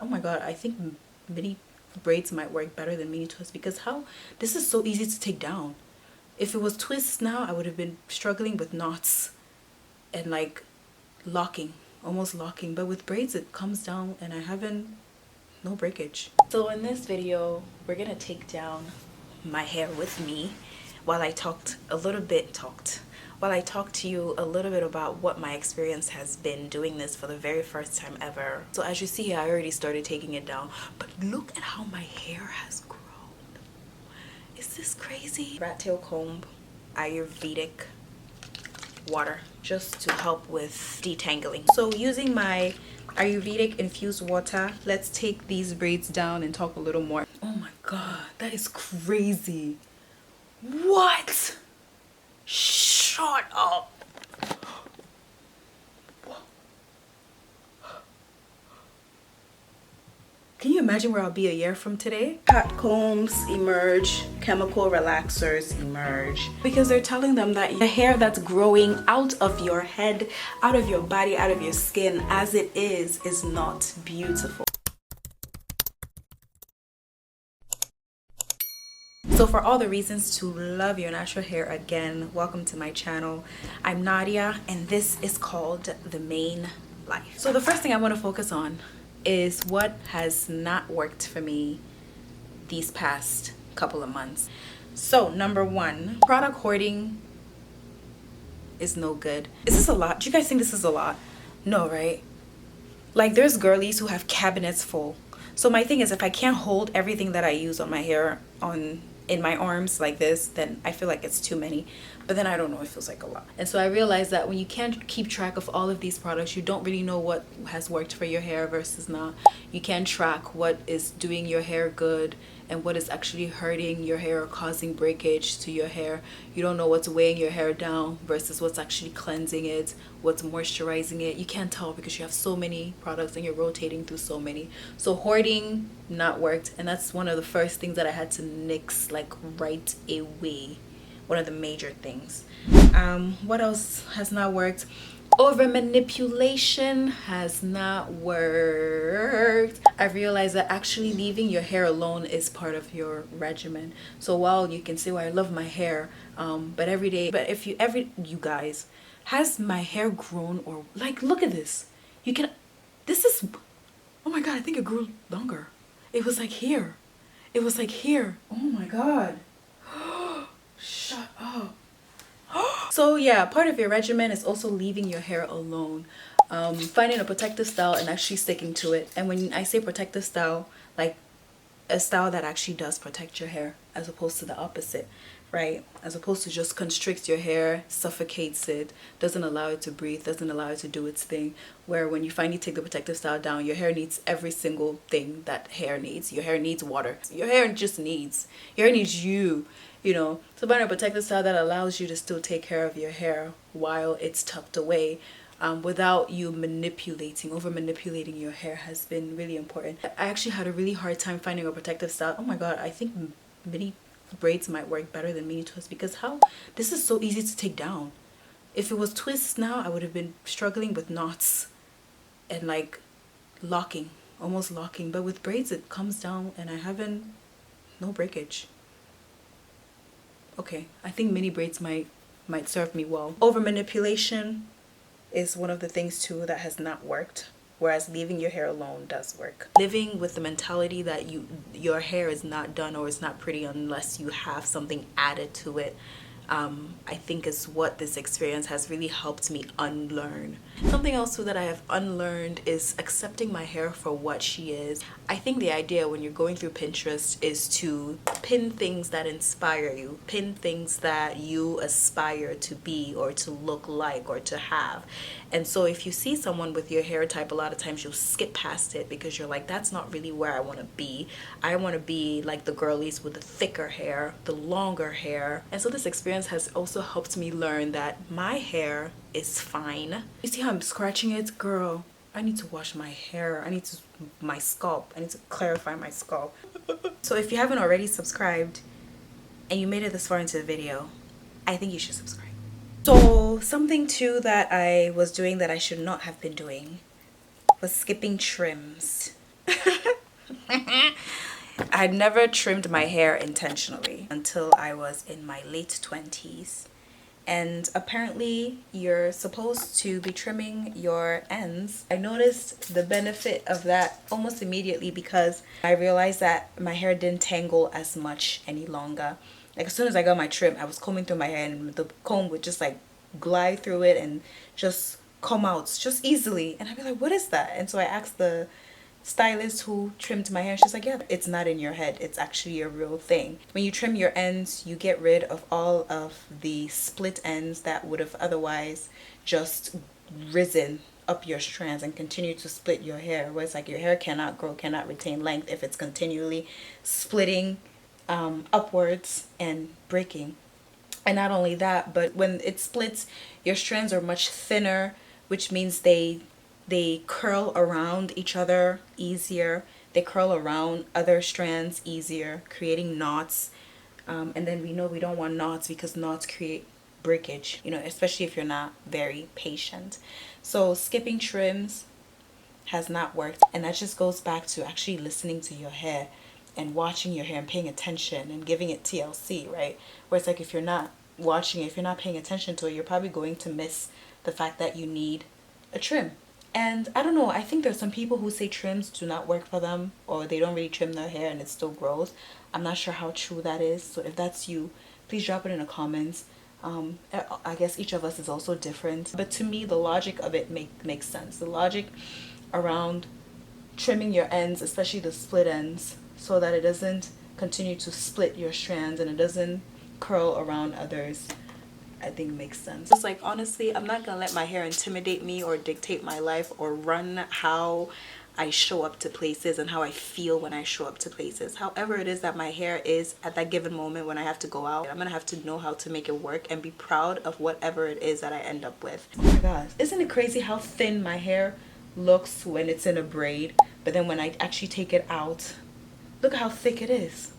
oh my god, I think mini braids might work better than mini twists, because this is so easy to take down. If it was twists now, I would have been struggling with knots and like locking, almost locking. But with braids, it comes down and I haven't, no breakage. So in this video, we're gonna take down my hair with me while I talk to you a little bit about what my experience has been doing this for the very first time ever. So as you see here, I already started taking it down, but look at how my hair has grown. Is this crazy? Rat tail comb, Ayurvedic water, just to help with detangling. So using my Ayurvedic infused water, let's take these braids down and talk a little more. Oh my god, that is crazy. What? Shut up. Can you imagine where I'll be a year from today? Pat combs emerge, chemical relaxers emerge, because they're telling them that the hair that's growing out of your head, out of your body, out of your skin as it is not beautiful. So for all the reasons to love your natural hair again, welcome to my channel. I'm Nadia and this is called The Main Life. So the first thing I want to focus on is what has not worked for me these past couple of months. So number one, product hoarding is no good. Is this a lot? Do you guys think this is a lot? No, right? Like there's girlies who have cabinets full. So my thing is, if I can't hold everything that I use on my hair in my arms like this, then I feel like it's too many. But then I don't know, it feels like a lot. And so I realized that when you can't keep track of all of these products, you don't really know what has worked for your hair versus not. You can't track what is doing your hair good and what is actually hurting your hair or causing breakage to your hair. You don't know what's weighing your hair down versus what's actually cleansing it, what's moisturizing it. You can't tell because you have so many products and you're rotating through so many. So hoarding not worked, and that's one of the first things that I had to nix like right away. One of the major things. What else has not worked? Over manipulation has not worked. I realized that actually leaving your hair alone is part of your regimen. So while you can say, well, I love my hair, but every day, but if you guys, has my hair grown? Or like, look at this. This is, oh my god, I think it grew longer. It was like here. It was like here. Oh my god. Shut up. So yeah, part of your regimen is also leaving your hair alone, finding a protective style and actually sticking to it. And when I say protective style, like a style that actually does protect your hair as opposed to the opposite, right? As opposed to just constricts your hair, suffocates it, doesn't allow it to breathe, doesn't allow it to do its thing. Where when you finally take the protective style down, your hair needs every single thing that hair needs. Your hair needs water. Your hair needs you. You know, so find a protective style that allows you to still take care of your hair while it's tucked away, without you over manipulating your hair has been really important. I actually had a really hard time finding a protective style. Oh my god, I think mini braids might work better than mini twists, because this is so easy to take down. If it was twists now, I would have been struggling with knots and like locking, almost locking. But with braids, it comes down and I haven't, no breakage. Okay, I think mini braids might serve me well. Over manipulation is one of the things too that has not worked, whereas leaving your hair alone does work. Living with the mentality that your hair is not done or it's not pretty unless you have something added to it, I think is what this experience has really helped me unlearn. Something else too that I have unlearned is accepting my hair for what she is. I think the idea when you're going through Pinterest is to pin things that inspire you, pin things that you aspire to be or to look like or to have. And so if you see someone with your hair type, a lot of times you'll skip past it because you're like, that's not really where I want to be. I want to be like the girlies with the thicker hair, the longer hair. And so this experience has also helped me learn that my hair is fine. You see how I'm scratching it? Girl, I need to wash my hair. I need to clarify my scalp. So if you haven't already subscribed and you made it this far into the video, I think you should subscribe. So something too that I was doing that I should not have been doing was skipping trims. had never trimmed my hair intentionally until I was in my late 20s. And apparently you're supposed to be trimming your ends. I noticed the benefit of that almost immediately because I realized that my hair didn't tangle as much any longer. Like as soon as I got my trim, I was combing through my hair and the comb would just like glide through it and just come out just easily. And I'd be like, what is that? And so I asked the stylist who trimmed my hair. She's like, yeah, it's not in your head, it's actually a real thing. When you trim your ends, you get rid of all of the split ends that would have otherwise just risen up your strands and continue to split your hair, where it's like your hair cannot grow, cannot retain length if it's continually splitting upwards and breaking. And not only that, but when it splits, your strands are much thinner, which means they curl around each other easier. They curl around other strands easier, creating knots. And then we know we don't want knots because knots create breakage, you know, especially if you're not very patient. So skipping trims has not worked. And that just goes back to actually listening to your hair and watching your hair and paying attention and giving it TLC, right? Where it's like if you're not watching it, if you're not paying attention to it, you're probably going to miss the fact that you need a trim. And I don't know, I think there's some people who say trims do not work for them, or they don't really trim their hair and it still grows. I'm not sure how true that is. So if that's you, please drop it in the comments. I guess each of us is also different. But to me, the logic of it makes sense. The logic around trimming your ends, especially the split ends, so that it doesn't continue to split your strands and it doesn't curl around others, I think makes sense. It's like, honestly, I'm not gonna let my hair intimidate me or dictate my life or run how I show up to places and how I feel when I show up to places. However it is that my hair is at that given moment when I have to go out, I'm gonna have to know how to make it work and be proud of whatever it is that I end up with. Oh my god, isn't it crazy how thin my hair looks when it's in a braid, but then when I actually take it out, look at how thick it is.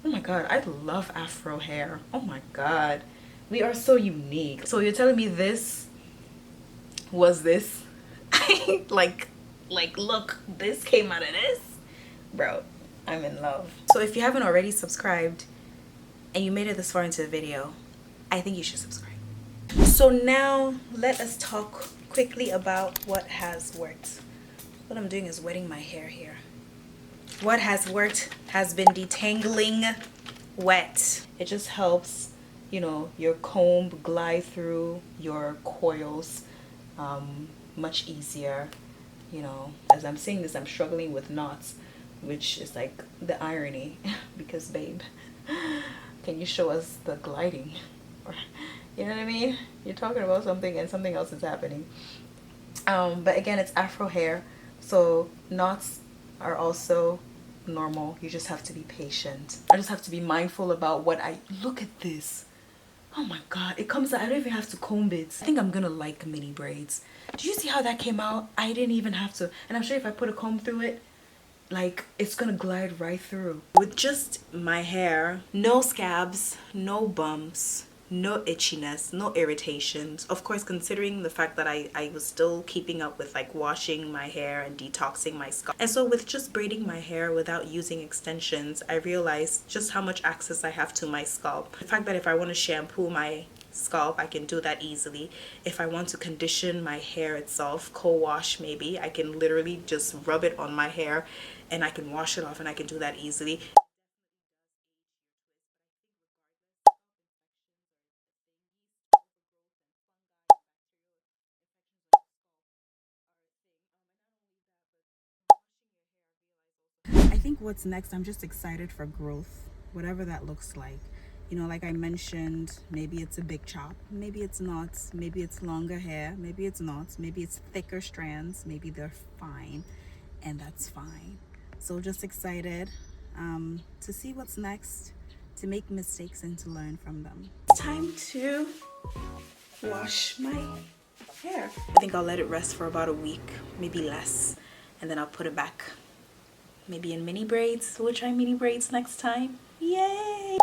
Oh my god, I love afro hair. Oh my god, we are so unique. So you're telling me this was this? like look, this came out of this? Bro, I'm in love. So if you haven't already subscribed and you made it this far into the video, I think you should subscribe. So now let us talk quickly about what has worked. What I'm doing is wetting my hair here. What has worked has been detangling wet. It just helps, you know, your comb glide through your coils much easier. You know, as I'm saying this, I'm struggling with knots, which is like the irony because babe, can you show us the gliding? Or, you know what I mean? You're talking about something and something else is happening. But again, it's afro hair, so knots are also normal. You just have to be patient. I just have to be mindful about what I look at this. Oh my god, it comes out. I don't even have to comb it. I think I'm gonna like mini braids. Did you see how that came out? I didn't even have to. And I'm sure if I put a comb through it, like it's gonna glide right through. With just my hair, no scabs, no bumps, no itchiness, no irritations. Of course, considering the fact that I was still keeping up with like washing my hair and detoxing my scalp. And so with just braiding my hair without using extensions, I realized just how much access I have to my scalp. The fact that if I want to shampoo my scalp, I can do that easily. If I want to condition my hair itself, co-wash maybe, I can literally just rub it on my hair and I can wash it off, and I can do that easily. I think what's next, I'm just excited for growth, whatever that looks like. You know, like I mentioned, maybe it's a big chop, maybe it's not, maybe it's longer hair, maybe it's not, maybe it's thicker strands, maybe they're fine, and that's fine. So just excited to see what's next, to make mistakes and to learn from them. It's time to wash my hair. I think I'll let it rest for about a week, maybe less, and then I'll put it back maybe in mini braids. We'll try mini braids next time. Yay!